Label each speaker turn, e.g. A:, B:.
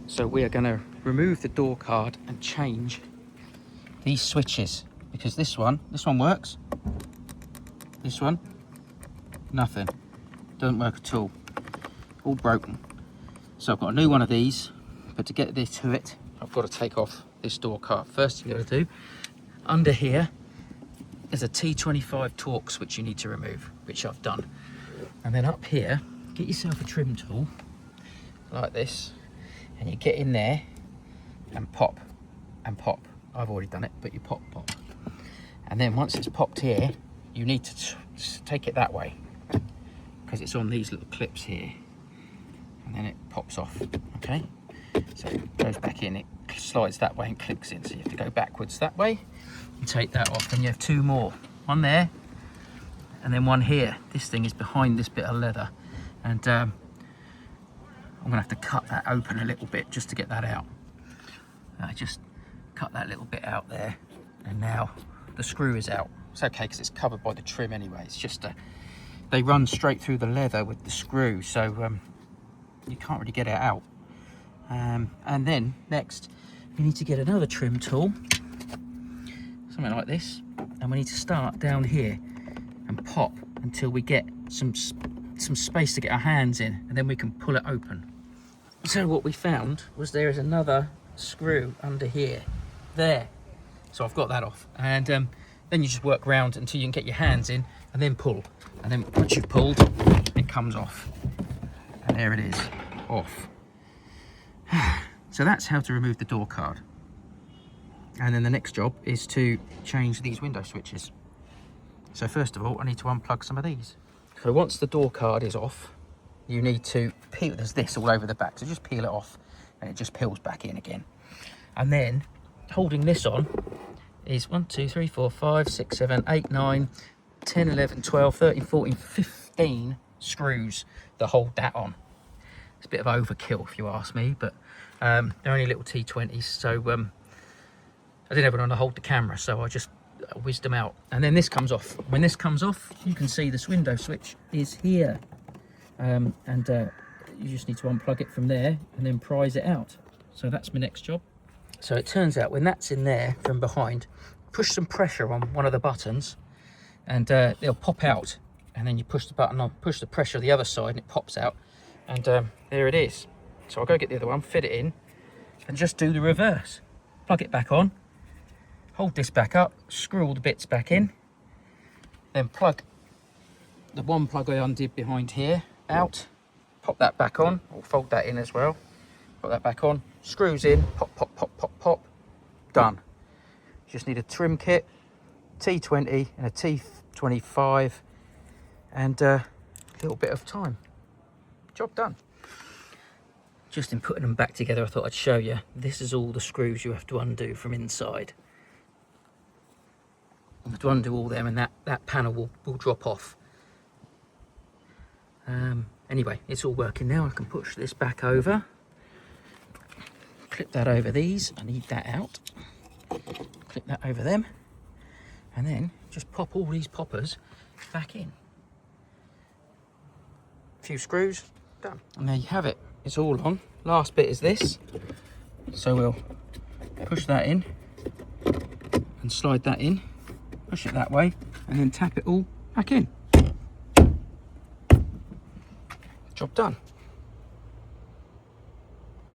A: So we are going to remove the door card and change these switches, because this one works. This one, nothing. Doesn't work at all. All broken. So I've got a new one of these, but to get this to it, I've got to take off this door card. First thing you've got to do, under here, there's a T25 torque switch you need to remove, which I've done. And then up here, get yourself a trim tool, like this, and you get in there and pop and pop. I've already done it, but you pop. And then once it's popped here, you need to take it that way, because it's on these little clips here, and then it pops off, okay? So it goes back in, it slides that way and clicks in, so you have to go backwards that way and take that off. Then you have two more, one there and then one here. This thing is behind this bit of leather, and I'm gonna have to cut that open a little bit just to get that out. Just cut that little bit out there, and now the screw is out. It's okay because it's covered by the trim anyway. It's just they run straight through the leather with the screw, so you can't really get it out. And then next you need to get another trim tool, something like this, and we need to start down here and pop until we get some space to get our hands in, and then we can pull it open. So what we found was there is another screw under here, there. So I've got that off, and then you just work around until you can get your hands in, and then pull. And then once you've pulled, it comes off, and there it is, off. So that's how to remove the door card. And then the next job is to change these window switches. So first of all, I need to unplug some of these. So once the door card is off, you need to peel. There's this all over the back, so just peel it off, and it just peels back in again. And then holding this on is 1, 2, 3, 4, 5, 6, 7, 8, 9, 10, 11, 12, 13, 14, 15 screws that hold that on. It's a bit of overkill if you ask me, but they're only little T20s, so I didn't have it on to hold the camera, so I just whizzed them out. And then this comes off. When this comes off, you can see this window switch is here, and you just need to unplug it from there and then prise it out. So that's my next job. So it turns out when that's in there from behind, push some pressure on one of the buttons, and they'll pop out, and then you push the button on, push the pressure on the other side, and it pops out, and there it is. So I'll go get the other one, fit it in, and just do the reverse. Plug it back on, hold this back up, screw all the bits back in, then plug the one plug I undid behind here out, pop that back on, or fold that in as well, put that back on, screws in, pop, pop, pop, pop, pop, done. You just need a trim kit, T20 and a T25, and a little bit of time. Job done. Just in putting them back together, I thought I'd show you. This is all the screws you have to undo from inside. You have to undo all them, and that panel will drop off. Anyway, it's all working now. I can push this back over, clip that over these. I need that out. Clip that over them, and then just pop all these poppers back in. A few screws, done. And there you have it. It's all on. Last bit is this. So we'll push that in and slide that in, push it that way, and then tap it all back in. Job done.